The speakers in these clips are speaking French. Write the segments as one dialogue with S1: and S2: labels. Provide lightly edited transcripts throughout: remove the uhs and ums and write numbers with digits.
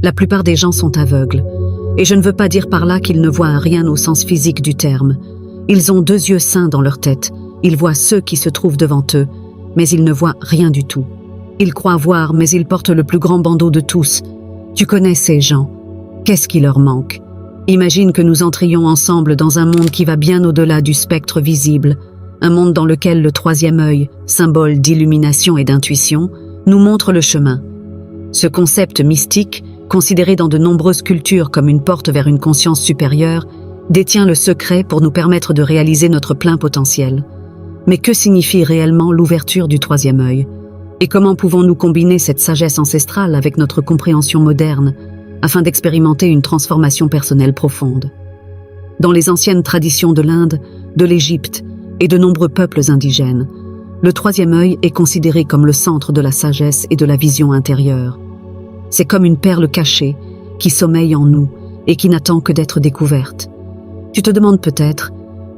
S1: La plupart des gens sont aveugles. Et je ne veux pas dire par là qu'ils ne voient rien au sens physique du terme. Ils ont 2 yeux sains dans leur tête. Ils voient ceux qui se trouvent devant eux, mais ils ne voient rien du tout. Ils croient voir, mais ils portent le plus grand bandeau de tous. Tu connais ces gens. Qu'est-ce qui leur manque? Imagine que nous entrions ensemble dans un monde qui va bien au-delà du spectre visible, un monde dans lequel le 3e œil, symbole d'illumination et d'intuition, nous montre le chemin. Ce concept mystique, considéré dans de nombreuses cultures comme une porte vers une conscience supérieure, détient le secret pour nous permettre de réaliser notre plein potentiel. Mais que signifie réellement l'ouverture du 3e œil? Et comment pouvons-nous combiner cette sagesse ancestrale avec notre compréhension moderne, afin d'expérimenter une transformation personnelle profonde? Dans les anciennes traditions de l'Inde, de l'Égypte et de nombreux peuples indigènes, le 3e œil est considéré comme le centre de la sagesse et de la vision intérieure. C'est comme une perle cachée qui sommeille en nous et qui n'attend que d'être découverte. Tu te demandes peut-être,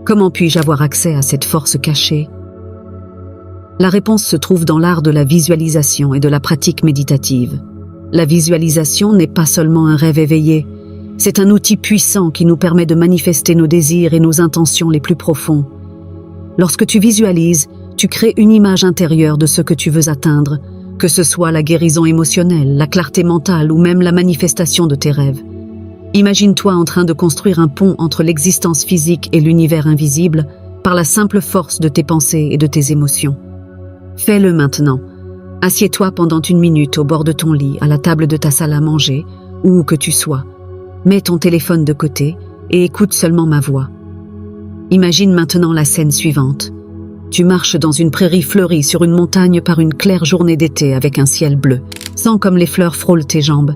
S1: comment puis-je avoir accès à cette force cachée? La réponse se trouve dans l'art de la visualisation et de la pratique méditative. La visualisation n'est pas seulement un rêve éveillé, c'est un outil puissant qui nous permet de manifester nos désirs et nos intentions les plus profonds. Lorsque tu visualises, tu crées une image intérieure de ce que tu veux atteindre, que ce soit la guérison émotionnelle, la clarté mentale ou même la manifestation de tes rêves. Imagine-toi en train de construire un pont entre l'existence physique et l'univers invisible par la simple force de tes pensées et de tes émotions. Fais-le maintenant. Assieds-toi pendant 1 minute au bord de ton lit, à la table de ta salle à manger, ou où que tu sois. Mets ton téléphone de côté et écoute seulement ma voix. Imagine maintenant la scène suivante. Tu marches dans une prairie fleurie sur une montagne par une claire journée d'été avec un ciel bleu. Sens comme les fleurs frôlent tes jambes.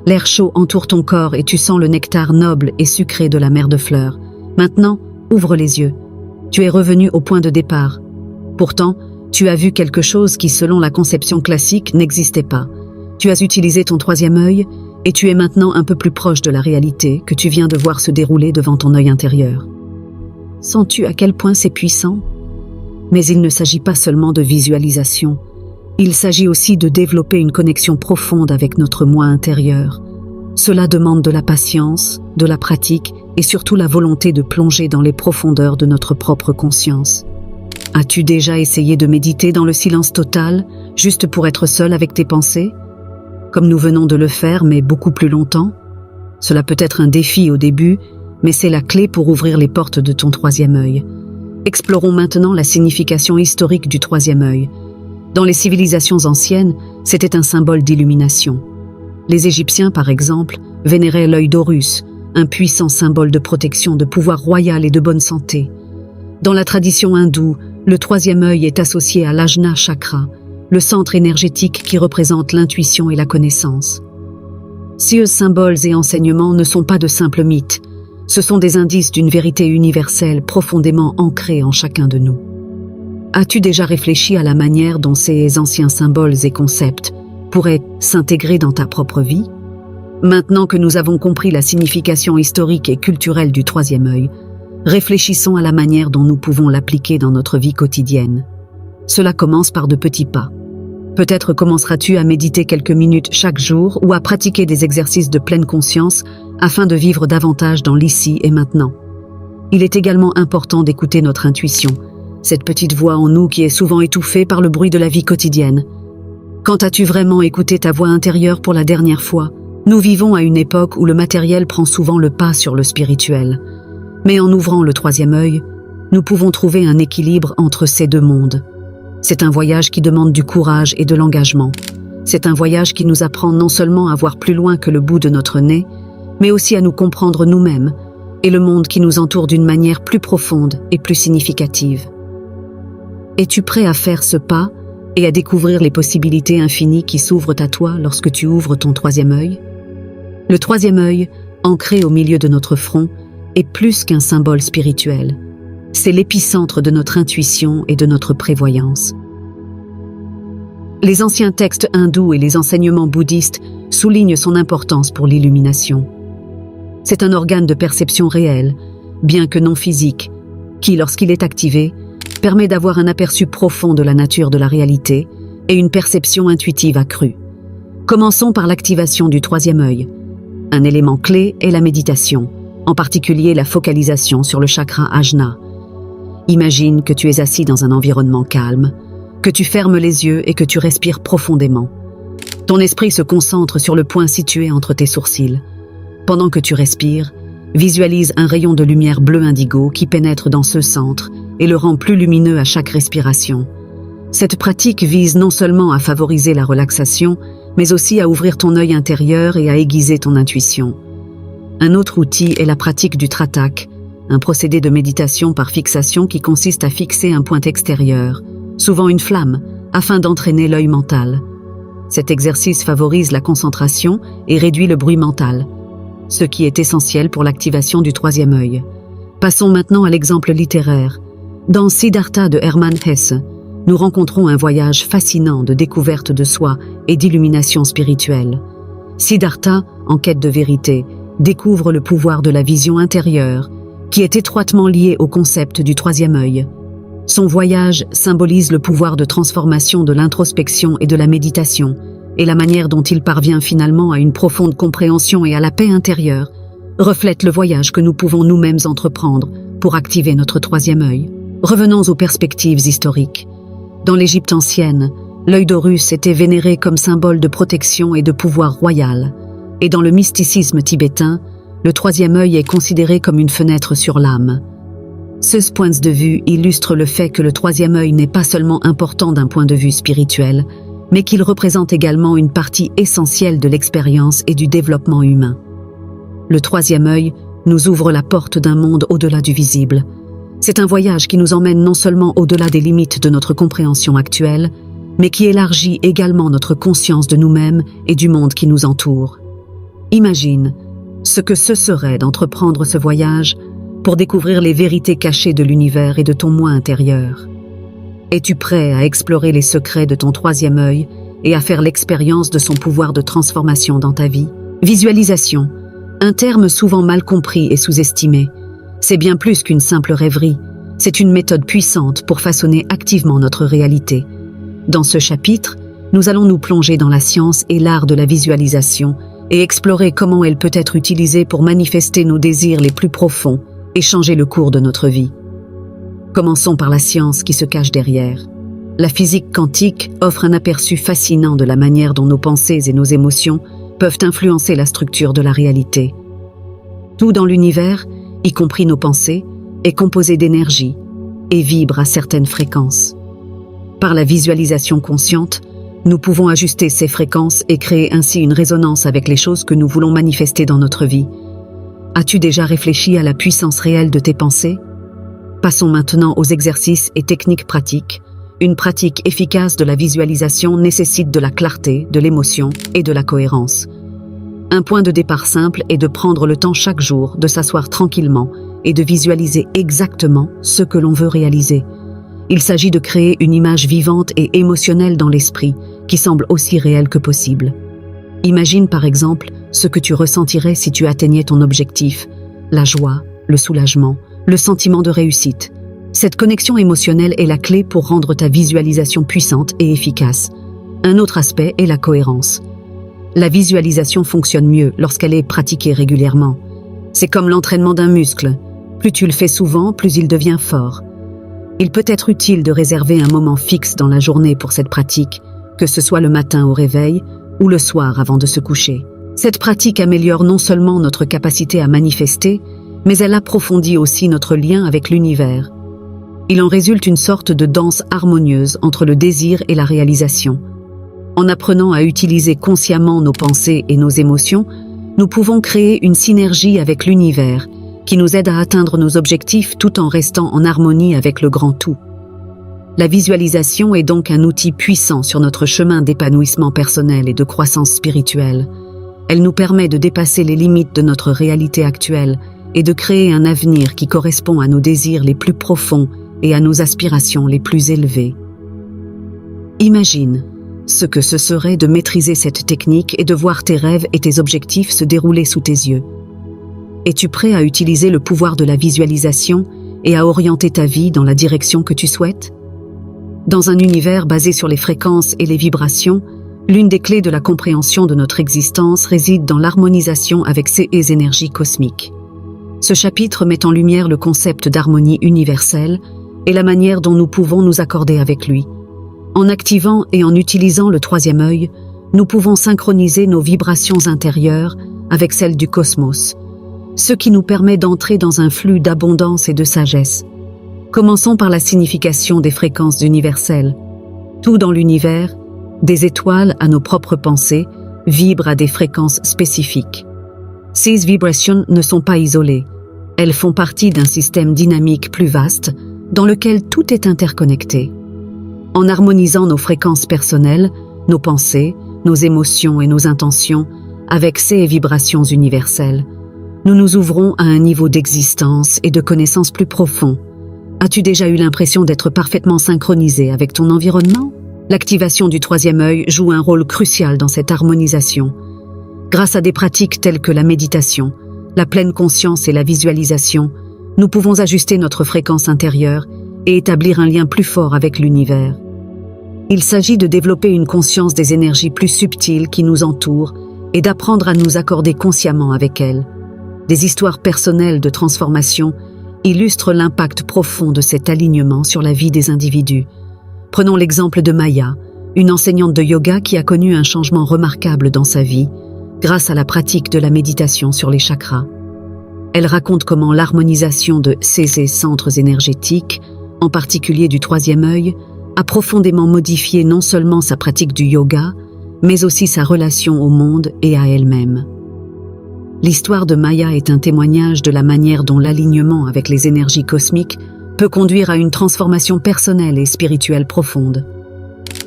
S1: L'air chaud entoure ton corps et tu sens le nectar noble et sucré de la mer de fleurs. Maintenant, ouvre les yeux. Tu es revenu au point de départ. Pourtant, tu as vu quelque chose qui, selon la conception classique, n'existait pas. Tu as utilisé ton 3e œil et tu es maintenant un peu plus proche de la réalité que tu viens de voir se dérouler devant ton œil intérieur. Sens-tu à quel point c'est puissant? Mais il ne s'agit pas seulement de visualisation. Il s'agit aussi de développer une connexion profonde avec notre moi intérieur. Cela demande de la patience, de la pratique et surtout la volonté de plonger dans les profondeurs de notre propre conscience. As-tu déjà essayé de méditer dans le silence total, juste pour être seul avec tes pensées? Comme nous venons de le faire, mais beaucoup plus longtemps? Cela peut être un défi au début, mais c'est la clé pour ouvrir les portes de ton 3e œil. Explorons maintenant la signification historique du 3e œil. Dans les civilisations anciennes, c'était un symbole d'illumination. Les Égyptiens, par exemple, vénéraient l'œil d'Horus, un puissant symbole de protection, de pouvoir royal et de bonne santé. Dans la tradition hindoue, le 3e œil est associé à l'Ajna Chakra, le centre énergétique qui représente l'intuition et la connaissance. Ces symboles et enseignements ne sont pas de simples mythes, ce sont des indices d'une vérité universelle profondément ancrée en chacun de nous. As-tu déjà réfléchi à la manière dont ces anciens symboles et concepts pourraient s'intégrer dans ta propre vie? Maintenant que nous avons compris la signification historique et culturelle du 3e œil, réfléchissons à la manière dont nous pouvons l'appliquer dans notre vie quotidienne. Cela commence par de petits pas. Peut-être commenceras-tu à méditer quelques minutes chaque jour ou à pratiquer des exercices de pleine conscience afin de vivre davantage dans l'ici et maintenant. Il est également important d'écouter notre intuition, cette petite voix en nous qui est souvent étouffée par le bruit de la vie quotidienne. Quand as-tu vraiment écouté ta voix intérieure pour la dernière fois? Nous vivons à une époque où le matériel prend souvent le pas sur le spirituel. Mais en ouvrant le 3e œil, nous pouvons trouver un équilibre entre ces 2 mondes. C'est un voyage qui demande du courage et de l'engagement. C'est un voyage qui nous apprend non seulement à voir plus loin que le bout de notre nez, mais aussi à nous comprendre nous-mêmes et le monde qui nous entoure d'une manière plus profonde et plus significative. Es-tu prêt à faire ce pas et à découvrir les possibilités infinies qui s'ouvrent à toi lorsque tu ouvres ton 3e œil? Le 3e œil, ancré au milieu de notre front, est plus qu'un symbole spirituel. C'est l'épicentre de notre intuition et de notre prévoyance. Les anciens textes hindous et les enseignements bouddhistes soulignent son importance pour l'illumination. C'est un organe de perception réel, bien que non physique, qui, lorsqu'il est activé, permet d'avoir un aperçu profond de la nature de la réalité et une perception intuitive accrue. Commençons par l'activation du troisième œil. Un élément clé est la méditation, en particulier la focalisation sur le chakra Ajna. Imagine que tu es assis dans un environnement calme, que tu fermes les yeux et que tu respires profondément. Ton esprit se concentre sur le point situé entre tes sourcils. Pendant que tu respires, visualise un rayon de lumière bleu indigo qui pénètre dans ce centre et le rend plus lumineux à chaque respiration. Cette pratique vise non seulement à favoriser la relaxation, mais aussi à ouvrir ton œil intérieur et à aiguiser ton intuition. Un autre outil est la pratique du tratak, un procédé de méditation par fixation qui consiste à fixer un point extérieur, souvent une flamme, afin d'entraîner l'œil mental. Cet exercice favorise la concentration et réduit le bruit mental, ce qui est essentiel pour l'activation du troisième œil. Passons maintenant à l'exemple littéraire. Dans Siddhartha de Hermann Hesse, nous rencontrons un voyage fascinant de découverte de soi et d'illumination spirituelle. Siddhartha, en quête de vérité, découvre le pouvoir de la vision intérieure, qui est étroitement lié au concept du troisième œil. Son voyage symbolise le pouvoir de transformation de l'introspection et de la méditation, et la manière dont il parvient finalement à une profonde compréhension et à la paix intérieure reflète le voyage que nous pouvons nous-mêmes entreprendre pour activer notre troisième œil. Revenons aux perspectives historiques. Dans l'Égypte ancienne, l'œil d'Horus était vénéré comme symbole de protection et de pouvoir royal, et dans le mysticisme tibétain, le troisième œil est considéré comme une fenêtre sur l'âme. Ce point de vue illustre le fait que le troisième œil n'est pas seulement important d'un point de vue spirituel, mais qu'il représente également une partie essentielle de l'expérience et du développement humain. Le troisième œil nous ouvre la porte d'un monde au-delà du visible. C'est un voyage qui nous emmène non seulement au-delà des limites de notre compréhension actuelle, mais qui élargit également notre conscience de nous-mêmes et du monde qui nous entoure. Imagine ce que ce serait d'entreprendre ce voyage pour découvrir les vérités cachées de l'univers et de ton moi intérieur. Es-tu prêt à explorer les secrets de ton troisième œil et à faire l'expérience de son pouvoir de transformation dans ta vie? Visualisation, un terme souvent mal compris et sous-estimé. C'est bien plus qu'une simple rêverie, c'est une méthode puissante pour façonner activement notre réalité. Dans ce chapitre, nous allons nous plonger dans la science et l'art de la visualisation et explorer comment elle peut être utilisée pour manifester nos désirs les plus profonds et changer le cours de notre vie. Commençons par la science qui se cache derrière. La physique quantique offre un aperçu fascinant de la manière dont nos pensées et nos émotions peuvent influencer la structure de la réalité. Tout dans l'univers, y compris nos pensées, est composé d'énergie et vibre à certaines fréquences. Par la visualisation consciente, nous pouvons ajuster ces fréquences et créer ainsi une résonance avec les choses que nous voulons manifester dans notre vie. As-tu déjà réfléchi à la puissance réelle de tes pensées? Passons maintenant aux exercices et techniques pratiques. Une pratique efficace de la visualisation nécessite de la clarté, de l'émotion et de la cohérence. Un point de départ simple est de prendre le temps chaque jour de s'asseoir tranquillement et de visualiser exactement ce que l'on veut réaliser. Il s'agit de créer une image vivante et émotionnelle dans l'esprit, qui semble aussi réelle que possible. Imagine par exemple ce que tu ressentirais si tu atteignais ton objectif, la joie, le soulagement, le sentiment de réussite. Cette connexion émotionnelle est la clé pour rendre ta visualisation puissante et efficace. Un autre aspect est la cohérence. La visualisation fonctionne mieux lorsqu'elle est pratiquée régulièrement. C'est comme l'entraînement d'un muscle. Plus tu le fais souvent, plus il devient fort. Il peut être utile de réserver un moment fixe dans la journée pour cette pratique, que ce soit le matin au réveil ou le soir avant de se coucher. Cette pratique améliore non seulement notre capacité à manifester, mais elle approfondit aussi notre lien avec l'univers. Il en résulte une sorte de danse harmonieuse entre le désir et la réalisation. En apprenant à utiliser consciemment nos pensées et nos émotions, nous pouvons créer une synergie avec l'univers qui nous aide à atteindre nos objectifs tout en restant en harmonie avec le grand tout. La visualisation est donc un outil puissant sur notre chemin d'épanouissement personnel et de croissance spirituelle. Elle nous permet de dépasser les limites de notre réalité actuelle et de créer un avenir qui correspond à nos désirs les plus profonds et à nos aspirations les plus élevées. Imagine ce que ce serait de maîtriser cette technique et de voir tes rêves et tes objectifs se dérouler sous tes yeux. Es-tu prêt à utiliser le pouvoir de la visualisation et à orienter ta vie dans la direction que tu souhaites? Dans un univers basé sur les fréquences et les vibrations, L'une des clés de la compréhension de notre existence réside dans l'harmonisation avec ces énergies cosmiques. Ce chapitre met en lumière le concept d'harmonie universelle et la manière dont nous pouvons nous accorder avec lui. En activant et en utilisant le troisième œil, nous pouvons synchroniser nos vibrations intérieures avec celles du cosmos, ce qui nous permet d'entrer dans un flux d'abondance et de sagesse. Commençons par la signification des fréquences universelles. Tout dans l'univers, des étoiles à nos propres pensées, vibrent à des fréquences spécifiques. Ces vibrations ne sont pas isolées. Elles font partie d'un système dynamique plus vaste, dans lequel tout est interconnecté. En harmonisant nos fréquences personnelles, nos pensées, nos émotions et nos intentions avec ces vibrations universelles, nous nous ouvrons à un niveau d'existence et de connaissance plus profond. As-tu déjà eu l'impression d'être parfaitement synchronisé avec ton environnement? L'activation du troisième œil joue un rôle crucial dans cette harmonisation. Grâce à des pratiques telles que la méditation, la pleine conscience et la visualisation, nous pouvons ajuster notre fréquence intérieure et établir un lien plus fort avec l'univers. Il s'agit de développer une conscience des énergies plus subtiles qui nous entourent et d'apprendre à nous accorder consciemment avec elles. Des histoires personnelles de transformation illustrent l'impact profond de cet alignement sur la vie des individus. Prenons l'exemple de Maya, une enseignante de yoga qui a connu un changement remarquable dans sa vie grâce à la pratique de la méditation sur les chakras. Elle raconte comment l'harmonisation de ces centres énergétiques, en particulier du troisième œil, a profondément modifié non seulement sa pratique du yoga, mais aussi sa relation au monde et à elle-même. L'histoire de Maya est un témoignage de la manière dont l'alignement avec les énergies cosmiques peut conduire à une transformation personnelle et spirituelle profonde.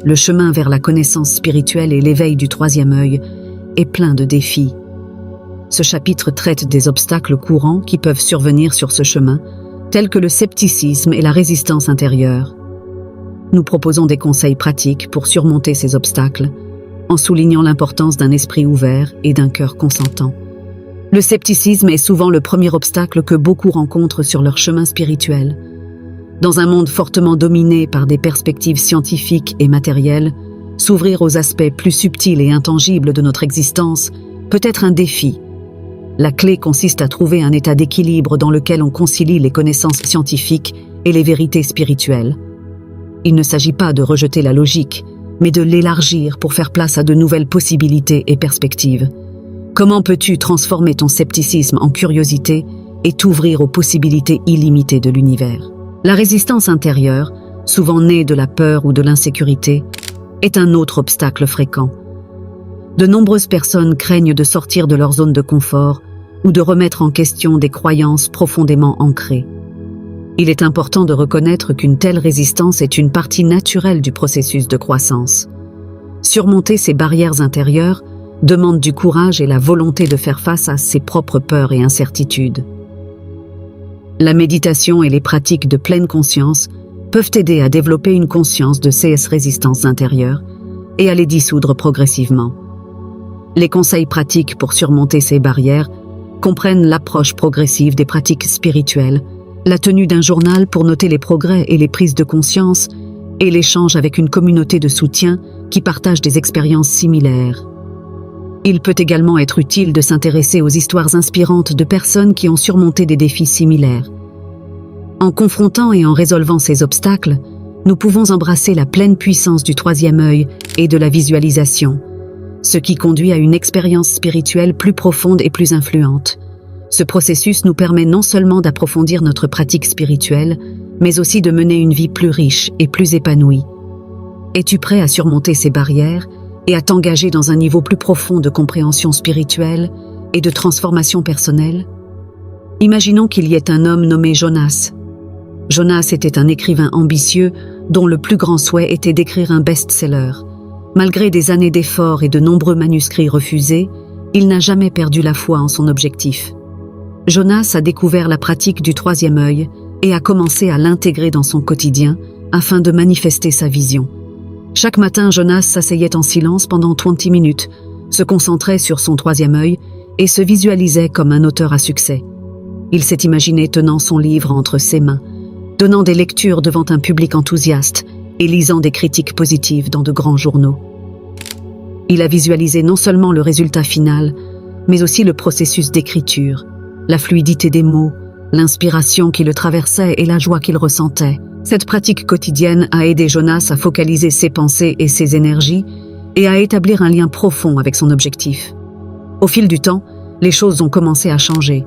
S1: Le chemin vers la connaissance spirituelle et l'éveil du troisième œil est plein de défis. Ce chapitre traite des obstacles courants qui peuvent survenir sur ce chemin, tels que le scepticisme et la résistance intérieure. Nous proposons des conseils pratiques pour surmonter ces obstacles, en soulignant l'importance d'un esprit ouvert et d'un cœur consentant. Le scepticisme est souvent le premier obstacle que beaucoup rencontrent sur leur chemin spirituel. Dans un monde fortement dominé par des perspectives scientifiques et matérielles, s'ouvrir aux aspects plus subtils et intangibles de notre existence peut être un défi. La clé consiste à trouver un état d'équilibre dans lequel on concilie les connaissances scientifiques et les vérités spirituelles. Il ne s'agit pas de rejeter la logique, mais de l'élargir pour faire place à de nouvelles possibilités et perspectives. Comment peux-tu transformer ton scepticisme en curiosité et t'ouvrir aux possibilités illimitées de l'univers? La résistance intérieure, souvent née de la peur ou de l'insécurité, est un autre obstacle fréquent. De nombreuses personnes craignent de sortir de leur zone de confort ou de remettre en question des croyances profondément ancrées. Il est important de reconnaître qu'une telle résistance est une partie naturelle du processus de croissance. Surmonter ces barrières intérieures demande du courage et la volonté de faire face à ses propres peurs et incertitudes. La méditation et les pratiques de pleine conscience peuvent aider à développer une conscience de ces résistances intérieures et à les dissoudre progressivement. Les conseils pratiques pour surmonter ces barrières comprennent l'approche progressive des pratiques spirituelles, la tenue d'un journal pour noter les progrès et les prises de conscience, et l'échange avec une communauté de soutien qui partage des expériences similaires. Il peut également être utile de s'intéresser aux histoires inspirantes de personnes qui ont surmonté des défis similaires. En confrontant et en résolvant ces obstacles, nous pouvons embrasser la pleine puissance du troisième œil et de la visualisation, ce qui conduit à une expérience spirituelle plus profonde et plus influente. Ce processus nous permet non seulement d'approfondir notre pratique spirituelle, mais aussi de mener une vie plus riche et plus épanouie. Es-tu prêt à surmonter ces barrières et à t'engager dans un niveau plus profond de compréhension spirituelle et de transformation personnelle? Imaginons qu'il y ait un homme nommé Jonas. Jonas était un écrivain ambitieux dont le plus grand souhait était d'écrire un best-seller. Malgré des années d'efforts et de nombreux manuscrits refusés, il n'a jamais perdu la foi en son objectif. Jonas a découvert la pratique du troisième œil et a commencé à l'intégrer dans son quotidien afin de manifester sa vision. Chaque matin, Jonas s'asseyait en silence pendant 20 minutes, se concentrait sur son troisième œil et se visualisait comme un auteur à succès. Il s'est imaginé tenant son livre entre ses mains, donnant des lectures devant un public enthousiaste et lisant des critiques positives dans de grands journaux. Il a visualisé non seulement le résultat final, mais aussi le processus d'écriture, la fluidité des mots, l'inspiration qui le traversait et la joie qu'il ressentait. Cette pratique quotidienne a aidé Jonas à focaliser ses pensées et ses énergies et à établir un lien profond avec son objectif. Au fil du temps, les choses ont commencé à changer.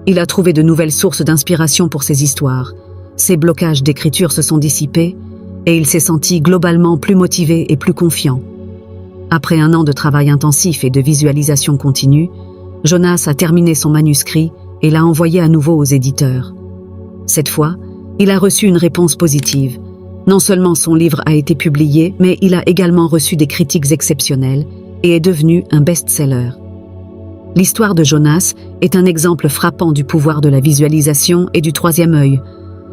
S1: Il a trouvé de nouvelles sources d'inspiration pour ses histoires. Ses blocages d'écriture se sont dissipés et il s'est senti globalement plus motivé et plus confiant. Après un an de travail intensif et de visualisation continue, Jonas a terminé son manuscrit et l'a envoyé à nouveau aux éditeurs. Cette fois, il a reçu une réponse positive. Non seulement son livre a été publié, mais il a également reçu des critiques exceptionnelles et est devenu un best-seller. L'histoire de Jonas est un exemple frappant du pouvoir de la visualisation et du troisième œil.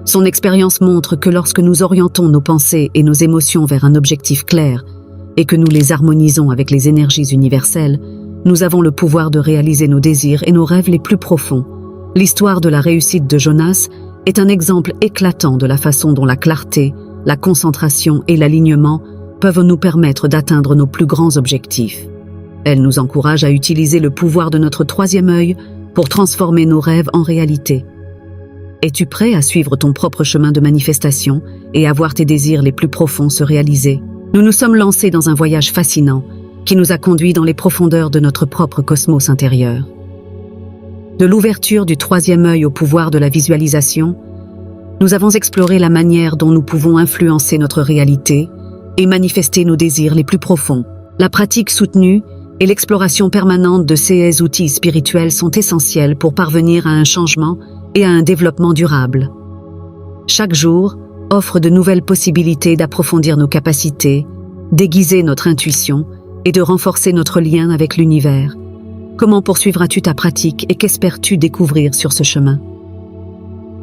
S1: Son expérience montre que lorsque nous orientons nos pensées et nos émotions vers un objectif clair et que nous les harmonisons avec les énergies universelles, nous avons le pouvoir de réaliser nos désirs et nos rêves les plus profonds. L'histoire de la réussite de Jonas est un exemple éclatant de la façon dont la clarté, la concentration et l'alignement peuvent nous permettre d'atteindre nos plus grands objectifs. Elle nous encourage à utiliser le pouvoir de notre troisième œil pour transformer nos rêves en réalité. Es-tu prêt à suivre ton propre chemin de manifestation et à voir tes désirs les plus profonds se réaliser? Nous nous sommes lancés dans un voyage fascinant qui nous a conduits dans les profondeurs de notre propre cosmos intérieur. De l'ouverture du troisième œil au pouvoir de la visualisation, nous avons exploré la manière dont nous pouvons influencer notre réalité et manifester nos désirs les plus profonds. La pratique soutenue et l'exploration permanente de ces outils spirituels sont essentiels pour parvenir à un changement et à un développement durable. Chaque jour offre de nouvelles possibilités d'approfondir nos capacités, d'aiguiser notre intuition et de renforcer notre lien avec l'univers. Comment poursuivras-tu ta pratique et qu'espères-tu découvrir sur ce chemin?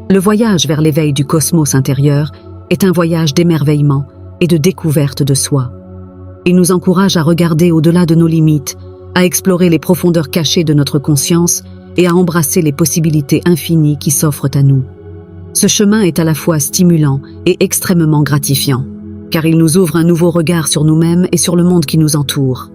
S1: Le voyage vers l'éveil du cosmos intérieur est un voyage d'émerveillement et de découverte de soi. Il nous encourage à regarder au-delà de nos limites, à explorer les profondeurs cachées de notre conscience et à embrasser les possibilités infinies qui s'offrent à nous. Ce chemin est à la fois stimulant et extrêmement gratifiant, car il nous ouvre un nouveau regard sur nous-mêmes et sur le monde qui nous entoure.